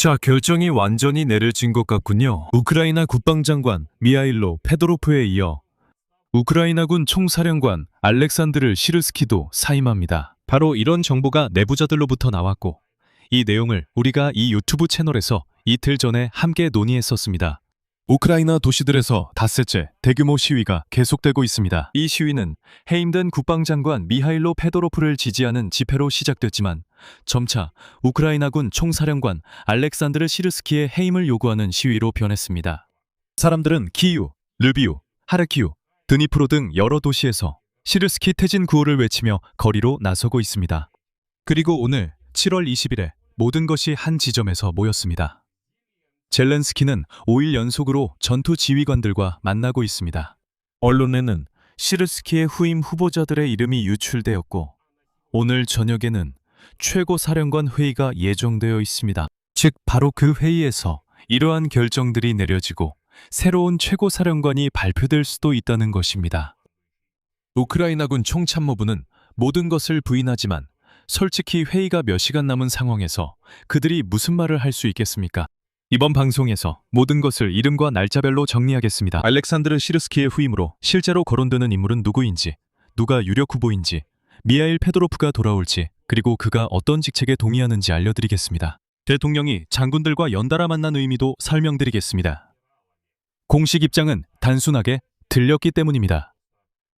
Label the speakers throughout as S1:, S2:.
S1: 자, 결정이 완전히 내려진 것 같군요. 우크라이나 국방장관 미하일로 페도로프에 이어 우크라이나군 총사령관 알렉산드르 시르스키도 사임합니다. 바로 이런 정보가 내부자들로부터 나왔고, 이 내용을 우리가 이 유튜브 채널에서 이틀 전에 함께 논의했었습니다. 우크라이나 도시들에서 닷새째 대규모 시위가 계속되고 있습니다. 이 시위는 해임된 국방장관 미하일로 페도로프를 지지하는 집회로 시작됐지만 점차 우크라이나군 총사령관 알렉산드르 시르스키의 해임을 요구하는 시위로 변했습니다. 사람들은 키이우, 르비우, 하르키우, 드니프로 등 여러 도시에서 시르스키 퇴진 구호를 외치며 거리로 나서고 있습니다. 그리고 오늘 7월 20일에 모든 것이 한 지점에서 모였습니다. 젤렌스키는 5일 연속으로 전투 지휘관들과 만나고 있습니다. 언론에는 시르스키의 후임 후보자들의 이름이 유출되었고, 오늘 저녁에는 최고사령관 회의가 예정되어 있습니다. 즉 바로 그 회의에서 이러한 결정들이 내려지고 새로운 최고사령관이 발표될 수도 있다는 것입니다. 우크라이나군 총참모부는 모든 것을 부인하지만 솔직히 회의가 몇 시간 남은 상황에서 그들이 무슨 말을 할 수 있겠습니까? 이번 방송에서 모든 것을 이름과 날짜별로 정리하겠습니다. 알렉산드르 시르스키의 후임으로 실제로 거론되는 인물은 누구인지, 누가 유력 후보인지, 미하일 페도로프가 돌아올지, 그리고 그가 어떤 직책에 동의하는지 알려드리겠습니다. 대통령이 장군들과 연달아 만난 의미도 설명드리겠습니다. 공식 입장은 단순하게 들렸기 때문입니다.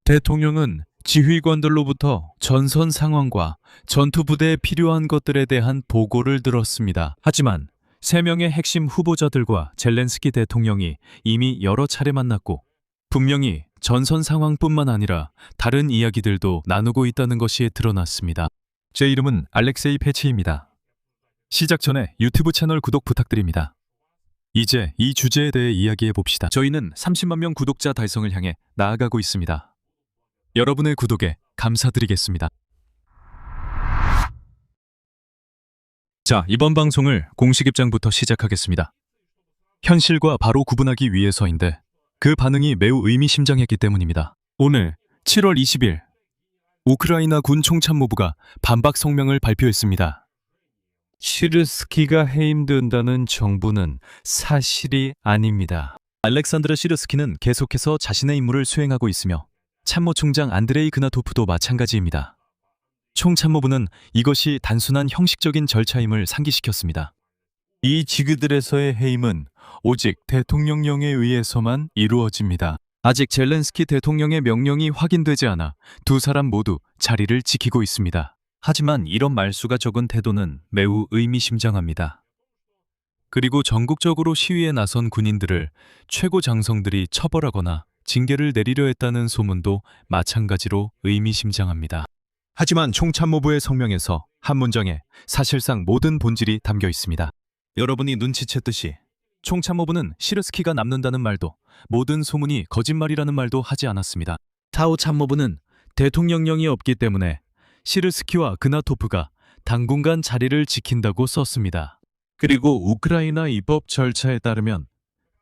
S1: 대통령은 지휘관들로부터 전선 상황과 전투부대에 필요한 것들에 대한 보고를 들었습니다. 하지만 3명의 핵심 후보자들과 젤렌스키 대통령이 이미 여러 차례 만났고, 분명히 전선 상황뿐만 아니라 다른 이야기들도 나누고 있다는 것이 드러났습니다. 제 이름은 알렉세이 페치입니다. 시작 전에 유튜브 채널 구독 부탁드립니다. 이제 이 주제에 대해 이야기해 봅시다. 저희는 30만 명 구독자 달성을 향해 나아가고 있습니다. 여러분의 구독에 감사드리겠습니다. 자, 이번 방송을 공식 입장부터 시작하겠습니다. 현실과 바로 구분하기 위해서인데 그 반응이 매우 의미심장했기 때문입니다. 오늘 7월 20일 우크라이나 군 총참모부가 반박 성명을 발표했습니다. 시르스키가 해임된다는 정보는 사실이 아닙니다. 알렉산드르 시르스키는 계속해서 자신의 임무를 수행하고 있으며 참모총장 안드레이 그나토프도 마찬가지입니다. 총참모부는 이것이 단순한 형식적인 절차임을 상기시켰습니다. 이 직위들에서의 해임은 오직 대통령령에 의해서만 이루어집니다. 아직 젤렌스키 대통령의 명령이 확인되지 않아 두 사람 모두 자리를 지키고 있습니다. 하지만 이런 말수가 적은 태도는 매우 의미심장합니다. 그리고 전국적으로 시위에 나선 군인들을 최고 장성들이 처벌하거나 징계를 내리려 했다는 소문도 마찬가지로 의미심장합니다. 하지만 총참모부의 성명에서 한 문장에 사실상 모든 본질이 담겨 있습니다. 여러분이 눈치챘듯이 총참모부는 시르스키가 남는다는 말도, 모든 소문이 거짓말이라는 말도 하지 않았습니다. 타오 참모부는 대통령령이 없기 때문에 시르스키와 그나토프가 당분간 자리를 지킨다고 썼습니다. 그리고 우크라이나 입법 절차에 따르면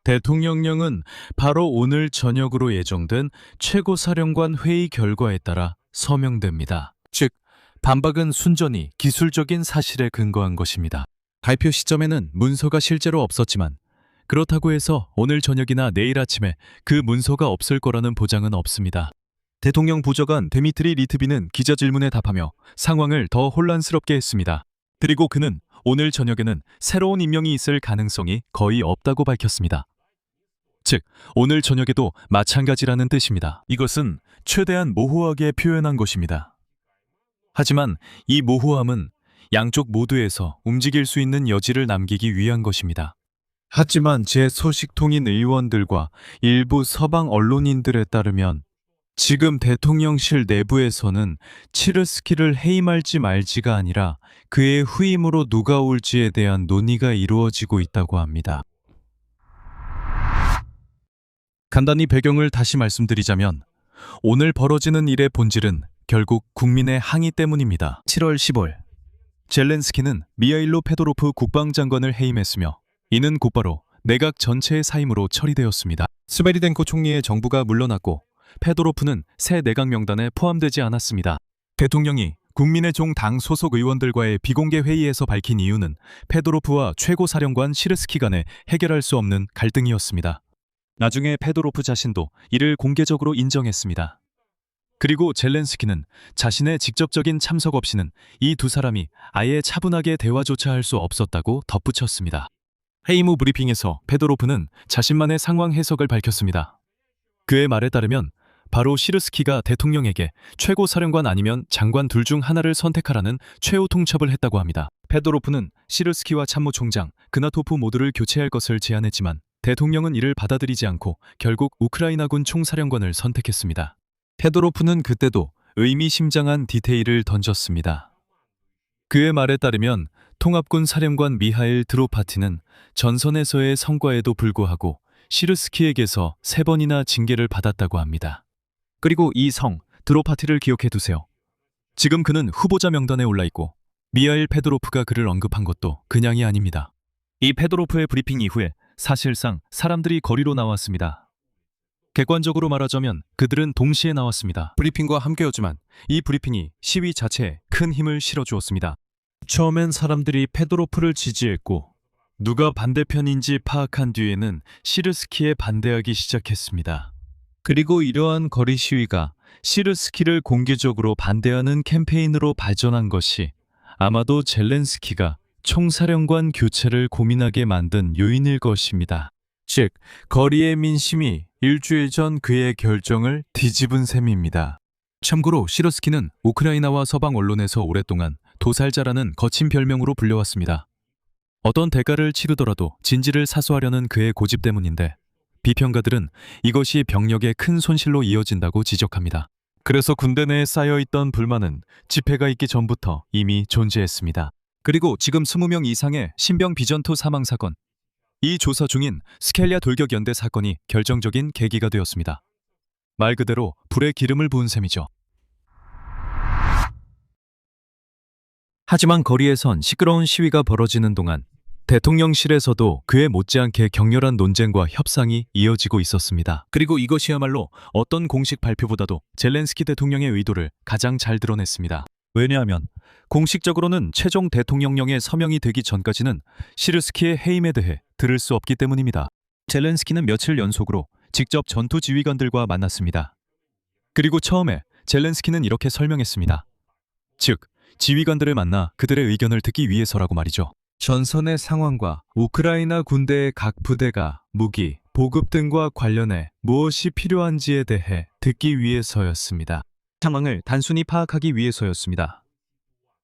S1: 대통령령은 바로 오늘 저녁으로 예정된 최고사령관 회의 결과에 따라 서명됩니다. 즉, 반박은 순전히 기술적인 사실에 근거한 것입니다. 발표 시점에는 문서가 실제로 없었지만 그렇다고 해서 오늘 저녁이나 내일 아침에 그 문서가 없을 거라는 보장은 없습니다. 대통령 부적관 데미트리 리트비는 기자 질문에 답하며 상황을 더 혼란스럽게 했습니다. 그리고 그는 오늘 저녁에는 새로운 임명이 있을 가능성이 거의 없다고 밝혔습니다. 즉, 오늘 저녁에도 마찬가지라는 뜻입니다. 이것은 최대한 모호하게 표현한 것입니다. 하지만 이 모호함은 양쪽 모두에서 움직일 수 있는 여지를 남기기 위한 것입니다. 하지만 제 소식통인 의원들과 일부 서방 언론인들에 따르면 지금 대통령실 내부에서는 시르스키를 해임할지 말지가 아니라 그의 후임으로 누가 올지에 대한 논의가 이루어지고 있다고 합니다. 간단히 배경을 다시 말씀드리자면 오늘 벌어지는 일의 본질은 결국 국민의 항의 때문입니다. 7월 15일 젤렌스키는 미하일로 페도로프 국방장관을 해임했으며 이는 곧바로 내각 전체의 사임으로 처리되었습니다. 스베리덴코 총리의 정부가 물러났고 페도로프는 새 내각 명단에 포함되지 않았습니다. 대통령이 국민의 종 당 소속 의원들과의 비공개 회의에서 밝힌 이유는 페도로프와 최고사령관 시르스키 간의 해결할 수 없는 갈등이었습니다. 나중에 페도로프 자신도 이를 공개적으로 인정했습니다. 그리고 젤렌스키는 자신의 직접적인 참석 없이는 이 두 사람이 아예 차분하게 대화조차 할 수 없었다고 덧붙였습니다. 회의 후 브리핑에서 페도로프는 자신만의 상황 해석을 밝혔습니다. 그의 말에 따르면 바로 시르스키가 대통령에게 최고사령관 아니면 장관 둘 중 하나를 선택하라는 최후 통첩을 했다고 합니다. 페도로프는 시르스키와 참모총장, 그나토프 모두를 교체할 것을 제안했지만 대통령은 이를 받아들이지 않고 결국 우크라이나군 총사령관을 선택했습니다. 페도로프는 그때도 의미심장한 디테일을 던졌습니다. 그의 말에 따르면 통합군 사령관 미하일 드로파티는 전선에서의 성과에도 불구하고 시르스키에게서 3번이나 징계를 받았다고 합니다. 그리고 이 드로파티를 기억해 두세요. 지금 그는 후보자 명단에 올라 있고 미하일 페도로프가 그를 언급한 것도 그냥이 아닙니다. 이 페도로프의 브리핑 이후에 사실상 사람들이 거리로 나왔습니다. 객관적으로 말하자면 그들은 동시에 나왔습니다. 브리핑과 함께였지만 이 브리핑이 시위 자체에 큰 힘을 실어주었습니다. 처음엔 사람들이 페도로프를 지지했고 누가 반대편인지 파악한 뒤에는 시르스키에 반대하기 시작했습니다. 그리고 이러한 거리 시위가 시르스키를 공개적으로 반대하는 캠페인으로 발전한 것이 아마도 젤렌스키가 총사령관 교체를 고민하게 만든 요인일 것입니다. 즉, 거리의 민심이 일주일 전 그의 결정을 뒤집은 셈입니다. 참고로 시르스키는 우크라이나와 서방 언론에서 오랫동안 도살자라는 거친 별명으로 불려왔습니다. 어떤 대가를 치르더라도 진지를 사수하려는 그의 고집 때문인데 비평가들은 이것이 병력의 큰 손실로 이어진다고 지적합니다. 그래서 군대 내에 쌓여있던 불만은 집회가 있기 전부터 이미 존재했습니다. 그리고 지금 20명 이상의 신병 비전투 사망 사건, 이 조사 중인 스켈리아 돌격연대 사건이 결정적인 계기가 되었습니다. 말 그대로 불에 기름을 부은 셈이죠. 하지만 거리에선 시끄러운 시위가 벌어지는 동안 대통령실에서도 그에 못지않게 격렬한 논쟁과 협상이 이어지고 있었습니다. 그리고 이것이야말로 어떤 공식 발표보다도 젤렌스키 대통령의 의도를 가장 잘 드러냈습니다. 왜냐하면 공식적으로는 최종 대통령령에 서명이 되기 전까지는 시르스키의 해임에 대해 들을 수 없기 때문입니다. 젤렌스키는 며칠 연속으로 직접 전투 지휘관들과 만났습니다. 그리고 처음에 젤렌스키는 이렇게 설명했습니다. 즉, 지휘관들을 만나 그들의 의견을 듣기 위해서라고 말이죠. 전선의 상황과 우크라이나 군대의 각 부대가 무기, 보급 등과 관련해 무엇이 필요한지에 대해 듣기 위해서였습니다. 상황을 단순히 파악하기 위해서였습니다.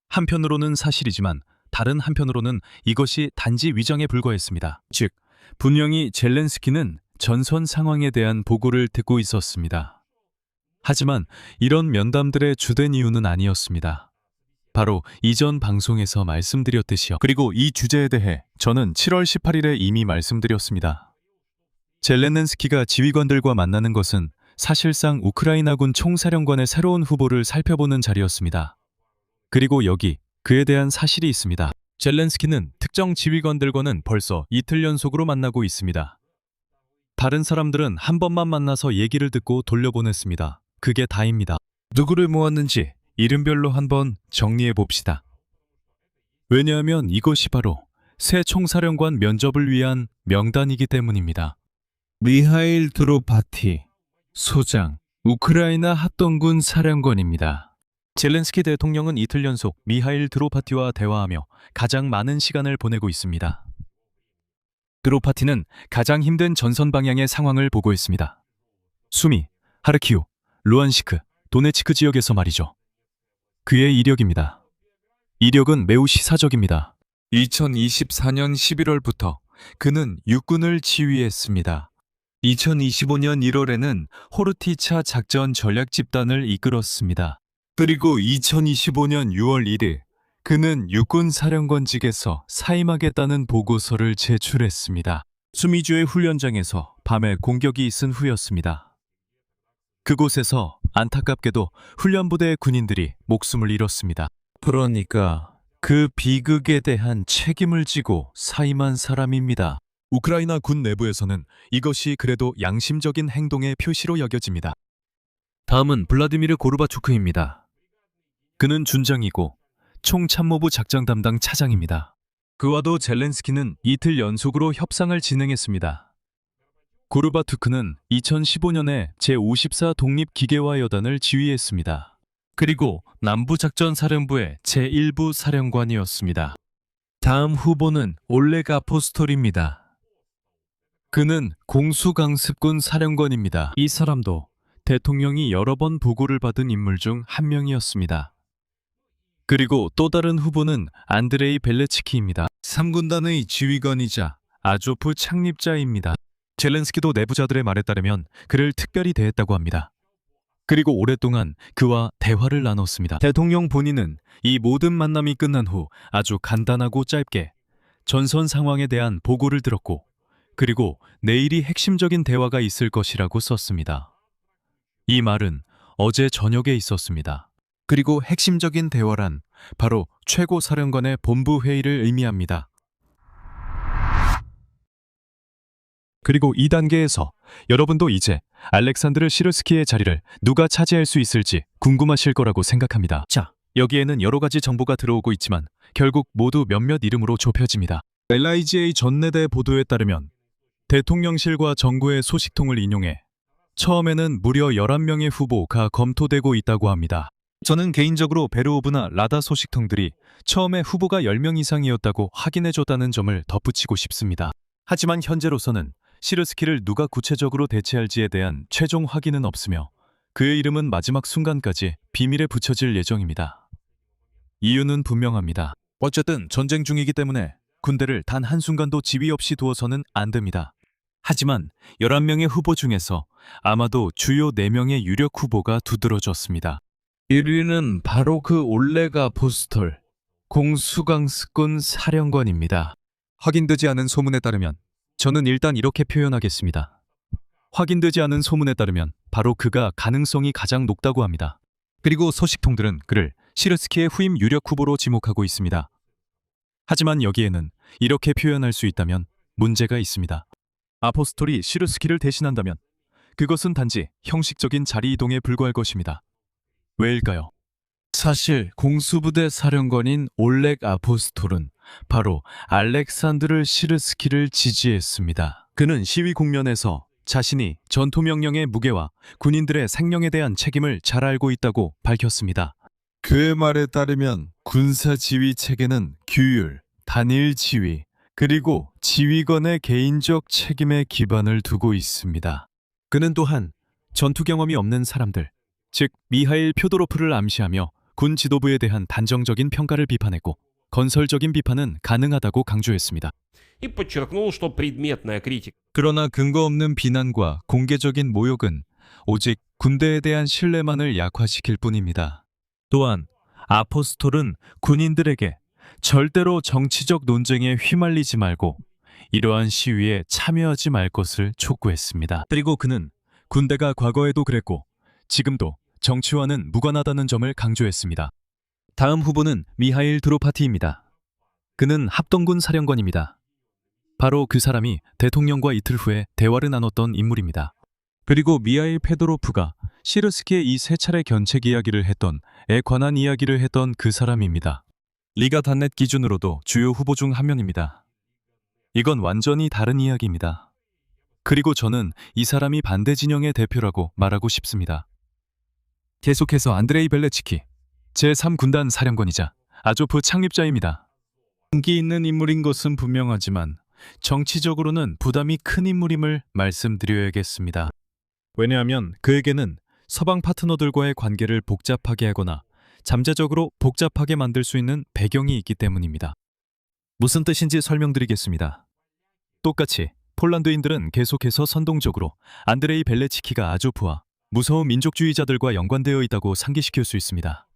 S1: 한편으로는 사실이지만 다른 한편으로는 이것이 단지 위장에 불과했습니다. 즉, 분명히 젤렌스키는 전선 상황에 대한 보고를 듣고 있었습니다. 하지만 이런 면담들의 주된 이유는 아니었습니다. 바로 이전 방송에서 말씀드렸듯이요. 그리고 이 주제에 대해 저는 7월 18일에 이미 말씀드렸습니다. 젤렌스키가 지휘관들과 만나는 것은 사실상 우크라이나군 총사령관의 새로운 후보를 살펴보는 자리였습니다. 그리고 여기 그에 대한 사실이 있습니다. 젤렌스키는 특정 지휘관들과는 벌써 이틀 연속으로 만나고 있습니다. 다른 사람들은 한 번만 만나서 얘기를 듣고 돌려보냈습니다. 그게 다입니다. 누구를 모았는지 이름별로 한번 정리해 봅시다. 왜냐하면 이것이 바로 새 총사령관 면접을 위한 명단이기 때문입니다. 미하일 드로파티 소장, 우크라이나 합동군 사령관입니다. 젤렌스키 대통령은 이틀 연속 미하일 드로파티와 대화하며 가장 많은 시간을 보내고 있습니다. 드로파티는 가장 힘든 전선 방향의 상황을 보고 있습니다. 수미, 하르키우, 루안시크, 도네츠크 지역에서 말이죠. 그의 이력입니다. 이력은 매우 시사적입니다. 2024년 11월부터 그는 육군을 지휘했습니다. 2025년 1월에는 호르티차 작전 전략 집단을 이끌었습니다. 그리고 2025년 6월 1일 그는 육군 사령관직에서 사임하겠다는 보고서를 제출했습니다. 수미주의 훈련장에서 밤에 공격이 있은 후였습니다. 그곳에서 안타깝게도 훈련부대의 군인들이 목숨을 잃었습니다. 그러니까 그 비극에 대한 책임을 지고 사임한 사람입니다. 우크라이나 군 내부에서는 이것이 그래도 양심적인 행동의 표시로 여겨집니다. 다음은 블라디미르 고르바초크입니다. 그는 준장이고 총참모부 작전 담당 차장입니다. 그와도 젤렌스키는 이틀 연속으로 협상을 진행했습니다. 고르바투크는 2015년에 제54 독립기계화 여단을 지휘했습니다. 그리고 남부작전사령부의 제1부 사령관이었습니다. 다음 후보는 올레가 아포스톨입니다. 그는 공수강습군 사령관입니다. 이 사람도 대통령이 여러 번 보고를 받은 인물 중 한 명이었습니다. 그리고 또 다른 후보는 안드레이 벨레츠키입니다. 3군단의 지휘관이자 아조프 창립자입니다. 젤렌스키도 내부자들의 말에 따르면 그를 특별히 대했다고 합니다. 그리고 오랫동안 그와 대화를 나눴습니다. 대통령 본인은 이 모든 만남이 끝난 후 아주 간단하고 짧게 전선 상황에 대한 보고를 들었고, 그리고 내일이 핵심적인 대화가 있을 것이라고 썼습니다. 이 말은 어제 저녁에 있었습니다. 그리고 핵심적인 대화란 바로 최고 사령관의 본부 회의를 의미합니다. 그리고 이 단계에서 여러분도 이제 알렉산드르 시르스키의 자리를 누가 차지할 수 있을지 궁금하실 거라고 생각합니다. 자, 여기에는 여러 가지 정보가 들어오고 있지만 결국 모두 몇몇 이름으로 좁혀집니다. LIGA 전내대 보도에 따르면 대통령실과 정부의 소식통을 인용해 처음에는 무려 11명의 후보가 검토되고 있다고 합니다. 저는 개인적으로 베르호브나 라다 소식통들이 처음에 후보가 10명 이상이었다고 확인해줬다는 점을 덧붙이고 싶습니다. 하지만 현재로서는 시르스키를 누가 구체적으로 대체할지에 대한 최종 확인은 없으며 그의 이름은 마지막 순간까지 비밀에 붙여질 예정입니다. 이유는 분명합니다. 어쨌든 전쟁 중이기 때문에 군대를 단 한순간도 지휘 없이 두어서는 안 됩니다. 하지만 11명의 후보 중에서 아마도 주요 4명의 유력 후보가 두드러졌습니다. 1위는 바로 그 올레가 아포스톨 공수강습군 사령관입니다. 확인되지 않은 소문에 따르면 저는 일단 이렇게 표현하겠습니다. 확인되지 않은 소문에 따르면 바로 그가 가능성이 가장 높다고 합니다. 그리고 소식통들은 그를 시르스키의 후임 유력 후보로 지목하고 있습니다. 하지만 여기에는 이렇게 표현할 수 있다면 문제가 있습니다. 아포스톨이 시르스키를 대신한다면 그것은 단지 형식적인 자리 이동에 불과할 것입니다. 왜일까요? 사실 공수부대 사령관인 올렉 아포스톨은 바로 알렉산드르 시르스키를 지지했습니다. 그는 시위 국면에서 자신이 전투명령의 무게와 군인들의 생명에 대한 책임을 잘 알고 있다고 밝혔습니다. 그의 말에 따르면 군사 지휘 체계는 규율, 단일 지휘, 그리고 지휘관의 개인적 책임에 기반을 두고 있습니다. 그는 또한 전투 경험이 없는 사람들, 즉 미하일 표도로프를 암시하며 군 지도부에 대한 단정적인 평가를 비판했고 건설적인 비판은 가능하다고 강조했습니다. 그러나 근거 없는 비난과 공개적인 모욕은 오직 군대에 대한 신뢰만을 약화시킬 뿐입니다. 또한 아포스톨은 군인들에게 절대로 정치적 논쟁에 휘말리지 말고 이러한 시위에 참여하지 말 것을 촉구했습니다. 그리고 그는 군대가 과거에도 그랬고 지금도 정치와는 무관하다는 점을 강조했습니다. 다음 후보는 미하일 드로파티입니다. 그는 합동군 사령관입니다. 바로 그 사람이 대통령과 이틀 후에 대화를 나눴던 인물입니다. 그리고 미하일 페도로프가 시르스키의 이 세 차례 견책 이야기를 했던 에 관한 이야기를 했던 그 사람입니다. 리가 단넷 기준으로도 주요 후보 중 한 명입니다. 이건 완전히 다른 이야기입니다. 그리고 저는 이 사람이 반대 진영의 대표라고 말하고 싶습니다. 계속해서 안드레이 벨레츠키, 제3군단 사령관이자 아조프 창립자입니다. 인기 있는 인물인 것은 분명하지만 정치적으로는 부담이 큰 인물임을 말씀드려야겠습니다. 왜냐하면 그에게는 서방 파트너들과의 관계를 복잡하게 하거나 잠재적으로 복잡하게 만들 수 있는 배경이 있기 때문입니다. 무슨 뜻인지 설명드리겠습니다. 똑같이 폴란드인들은 계속해서 선동적으로 안드레이 벨레츠키가 아조프와 무서운 민족주의자들과 연관되어 있다고 상기시킬 수 있습니다.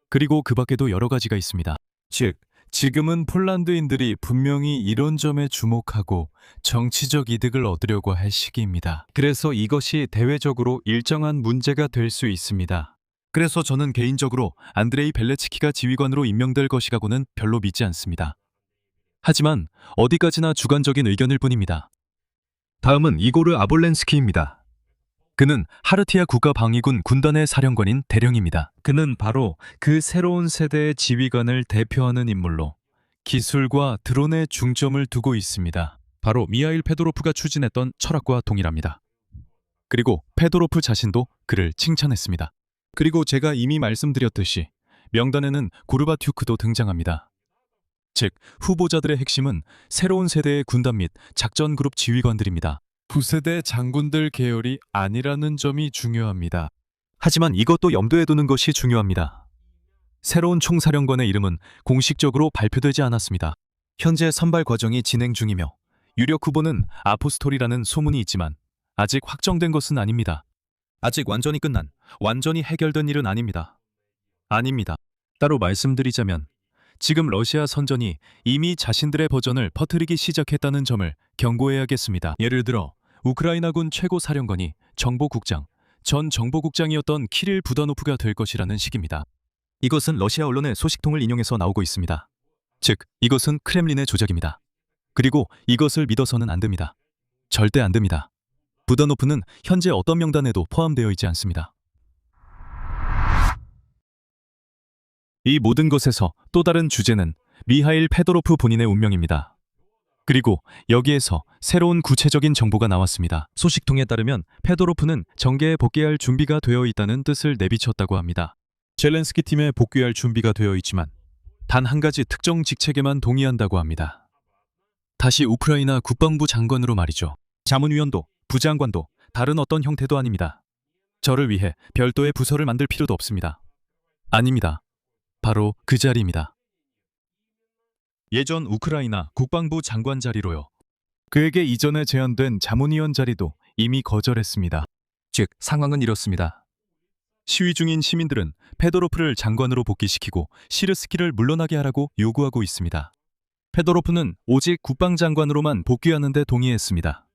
S1: 그리고 그 밖에도 여러 가지가 있습니다. 즉, 지금은 폴란드인들이 분명히 이런 점에 주목하고 정치적 이득을 얻으려고 할 시기입니다. 그래서 이것이 대외적으로 일정한 문제가 될 수 있습니다. 그래서 저는 개인적으로 안드레이 벨레츠키가 지휘관으로 임명될 것이라고는 별로 믿지 않습니다. 하지만 어디까지나 주관적인 의견일 뿐입니다. 다음은 이고르 아볼렌스키입니다. 그는 하르티아 국가방위군 군단의 사령관인 대령입니다. 그는 바로 그 새로운 세대의 지휘관을 대표하는 인물로 기술과 드론에 중점을 두고 있습니다. 바로 미하일 페도로프가 추진했던 철학과 동일합니다. 그리고 페도로프 자신도 그를 칭찬했습니다. 그리고 제가 이미 말씀드렸듯이 명단에는 고르바튜크도 등장합니다. 즉, 후보자들의 핵심은 새로운 세대의 군단 및 작전 그룹 지휘관들입니다. 9세대 장군들 계열이 아니라는 점이 중요합니다. 하지만 이것도 염두에 두는 것이 중요합니다. 새로운 총사령관의 이름은 공식적으로 발표되지 않았습니다. 현재 선발 과정이 진행 중이며 유력 후보는 아포스톨이라는 소문이 있지만 아직 확정된 것은 아닙니다. 아직 완전히 끝난, 완전히 해결된 일은 아닙니다. 따로 말씀드리자면 지금 러시아 선전이 이미 자신들의 버전을 퍼뜨리기 시작했다는 점을 경고해야겠습니다. 예를 들어 우크라이나군 최고 사령관이 정보국장, 전 정보국장이었던 키릴 부다노프가 될 것이라는 식입니다. 이것은 러시아 언론의 소식통을 인용해서 나오고 있습니다. 즉, 이것은 크렘린의 조작입니다. 그리고 이것을 믿어서는 안 됩니다. 절대 안 됩니다. 부다노프는 현재 어떤 명단에도 포함되어 있지 않습니다. 이 모든 것에서 또 다른 주제는 미하일 페도로프 본인의 운명입니다. 그리고 여기에서 새로운 구체적인 정보가 나왔습니다. 소식통에 따르면 페도로프는 정계에 복귀할 준비가 되어 있다는 뜻을 내비쳤다고 합니다. 젤렌스키 팀에 복귀할 준비가 되어 있지만 단 한 가지 특정 직책에만 동의한다고 합니다. 다시 우크라이나 국방부 장관으로 말이죠. 자문위원도, 부장관도 다른 어떤 형태도 아닙니다. 저를 위해 별도의 부서를 만들 필요도 없습니다. 아닙니다. 바로 그 자리입니다. 예전 우크라이나 국방부 장관 자리로요. 그에게 이전에 제안된 자문위원 자리도 이미 거절했습니다. 즉, 상황은 이렇습니다. 시위 중인 시민들은 페도로프를 장관으로 복귀시키고 시르스키를 물러나게 하라고 요구하고 있습니다. 페도로프는 오직 국방장관으로만 복귀하는 데 동의했습니다.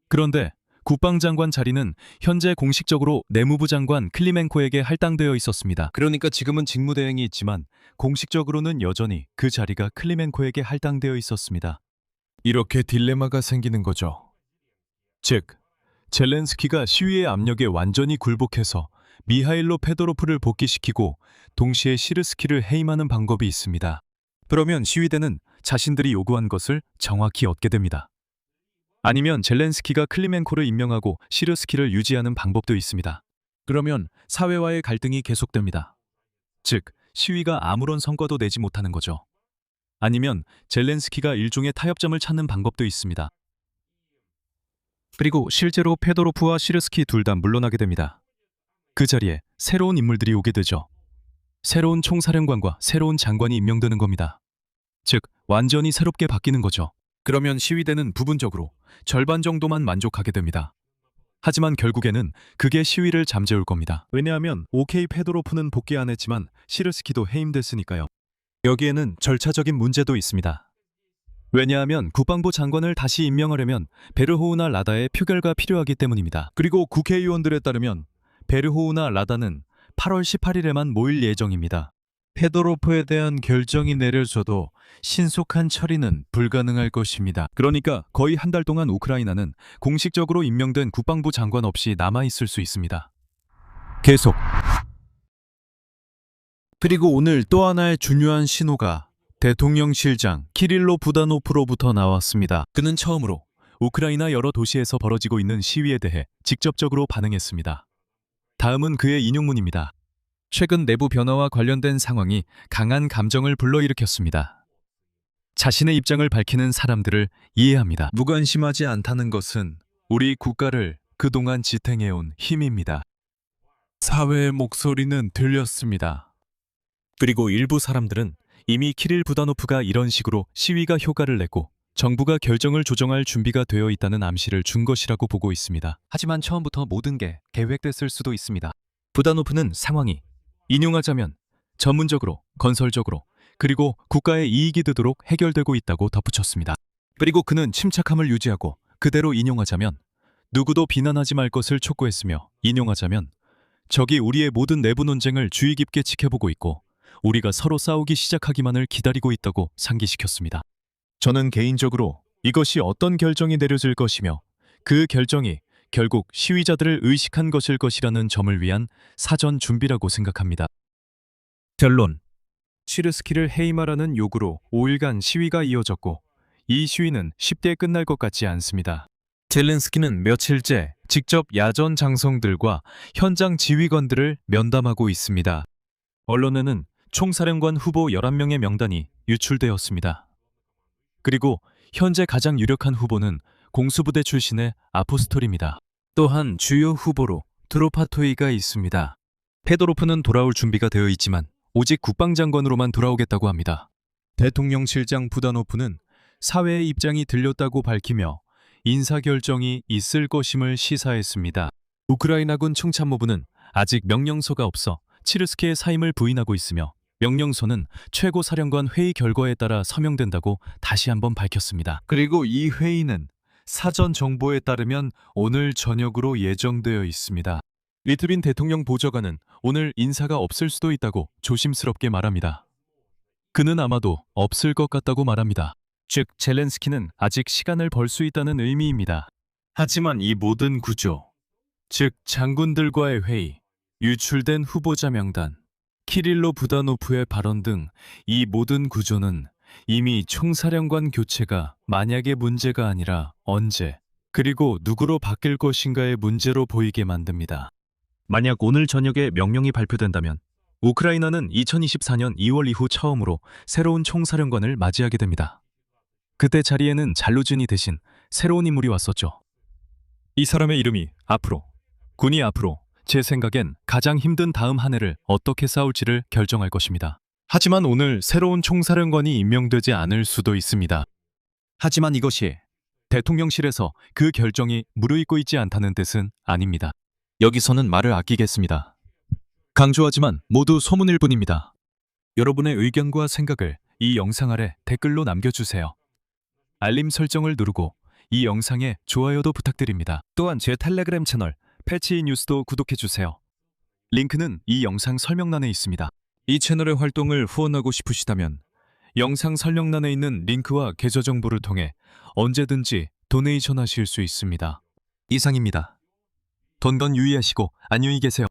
S1: 그런데 국방장관 자리는 현재 공식적으로 내무부 장관 클리멘코에게 할당되어 있었습니다. 그러니까 지금은 직무대행이 있지만 공식적으로는 여전히 그 자리가 클리멘코에게 할당되어 있었습니다. 이렇게 딜레마가 생기는 거죠. 즉, 젤렌스키가 시위의 압력에 완전히 굴복해서 미하일로 페도로프를 복귀시키고 동시에 시르스키를 해임하는 방법이 있습니다. 그러면 시위대는 자신들이 요구한 것을 정확히 얻게 됩니다. 아니면 젤렌스키가 클리멘코를 임명하고 시르스키를 유지하는 방법도 있습니다. 그러면 사회와의 갈등이 계속됩니다. 즉, 시위가 아무런 성과도 내지 못하는 거죠. 아니면 젤렌스키가 일종의 타협점을 찾는 방법도 있습니다. 그리고 실제로 페도로프와 시르스키 둘 다 물러나게 됩니다. 그 자리에 새로운 인물들이 오게 되죠. 새로운 총사령관과 새로운 장관이 임명되는 겁니다. 즉, 완전히 새롭게 바뀌는 거죠. 그러면 시위대는 부분적으로 절반 정도만 만족하게 됩니다. 하지만 결국에는 그게 시위를 잠재울 겁니다. 왜냐하면 오케이 페도로프는 복귀 안 했지만 시르스키도 해임됐으니까요. 여기에는 절차적인 문제도 있습니다. 왜냐하면 국방부 장관을 다시 임명하려면 베르호우나 라다의 표결가 필요하기 때문입니다. 그리고 국회의원들에 따르면 베르호우나 라다는 8월 18일에만 모일 예정입니다. 페도로프에 대한 결정이 내려져도 신속한 처리는 불가능할 것입니다. 그러니까 거의 한 달 동안 우크라이나는 공식적으로 임명된 국방부 장관 없이 남아있을 수 있습니다. 계속. 그리고 오늘 또 하나의 중요한 신호가 대통령실장 키릴로 부다노프로부터 나왔습니다. 그는 처음으로 우크라이나 여러 도시에서 벌어지고 있는 시위에 대해 직접적으로 반응했습니다. 다음은 그의 인용문입니다. 최근 내부 변화와 관련된 상황이 강한 감정을 불러일으켰습니다. 자신의 입장을 밝히는 사람들을 이해합니다. 무관심하지 않다는 것은 우리 국가를 그동안 지탱해온 힘입니다. 사회의 목소리는 들렸습니다. 그리고 일부 사람들은 이미 키릴 부다노프가 이런 식으로 시위가 효과를 내고 정부가 결정을 조정할 준비가 되어 있다는 암시를 준 것이라고 보고 있습니다. 하지만 처음부터 모든 게 계획됐을 수도 있습니다. 부다노프는 상황이 인용하자면 전문적으로, 건설적으로, 그리고 국가의 이익이 되도록 해결되고 있다고 덧붙였습니다. 그리고 그는 침착함을 유지하고 그대로 인용하자면 누구도 비난하지 말 것을 촉구했으며 인용하자면 적이 우리의 모든 내부 논쟁을 주의 깊게 지켜보고 있고 우리가 서로 싸우기 시작하기만을 기다리고 있다고 상기시켰습니다. 저는 개인적으로 이것이 어떤 결정이 내려질 것이며 그 결정이 결국 시위자들을 의식한 것일 것이라는 점을 위한 사전 준비라고 생각합니다. 결론. 치르스키를 해임하라는 요구로 5일간 시위가 이어졌고 이 시위는 쉽게 끝날 것 같지 않습니다. 젤렌스키는 며칠째 직접 야전 장성들과 현장 지휘관들을 면담하고 있습니다. 언론에는 총사령관 후보 11명의 명단이 유출되었습니다. 그리고 현재 가장 유력한 후보는 공수부대 출신의 아포스톨입니다. 또한 주요 후보로 드로파토이가 있습니다. 페도로프는 돌아올 준비가 되어 있지만 오직 국방장관으로만 돌아오겠다고 합니다. 대통령실장 부다노프는 사회의 입장이 들렸다고 밝히며 인사결정이 있을 것임을 시사했습니다. 우크라이나군 총참모부는 아직 명령서가 없어 치르스키의 사임을 부인하고 있으며 명령서는 최고사령관 회의 결과에 따라 서명된다고 다시 한번 밝혔습니다. 그리고 이 회의는 사전 정보에 따르면 오늘 저녁으로 예정되어 있습니다. 리트빈 대통령 보좌관은 오늘 인사가 없을 수도 있다고 조심스럽게 말합니다. 그는 아마도 없을 것 같다고 말합니다. 즉, 젤렌스키는 아직 시간을 벌 수 있다는 의미입니다. 하지만 이 모든 구조, 즉 장군들과의 회의, 유출된 후보자 명단, 키릴로 부다노프의 발언 등 이 모든 구조는 이미 총사령관 교체가 만약의 문제가 아니라 언제, 그리고 누구로 바뀔 것인가의 문제로 보이게 만듭니다. 만약 오늘 저녁에 명령이 발표된다면 우크라이나는 2024년 2월 이후 처음으로 새로운 총사령관을 맞이하게 됩니다. 그때 자리에는 잘루진이 대신 새로운 인물이 왔었죠. 이 사람의 이름이 군이 앞으로 제 생각엔 가장 힘든 다음 한 해를 어떻게 싸울지를 결정할 것입니다. 하지만 오늘 새로운 총사령관이 임명되지 않을 수도 있습니다. 하지만 이것이 대통령실에서 그 결정이 무르익고 있지 않다는 뜻은 아닙니다. 여기서는 말을 아끼겠습니다. 강조하지만 모두 소문일 뿐입니다. 여러분의 의견과 생각을 이 영상 아래 댓글로 남겨주세요. 알림 설정을 누르고 이 영상에 좋아요도 부탁드립니다. 또한 제 텔레그램 채널 패치 뉴스도 구독해주세요. 링크는 이 영상 설명란에 있습니다. 이 채널의 활동을 후원하고 싶으시다면 영상 설명란에 있는 링크와 계좌 정보를 통해 언제든지 도네이션 하실 수 있습니다. 이상입니다. 돈 건 유의하시고 안녕히 계세요.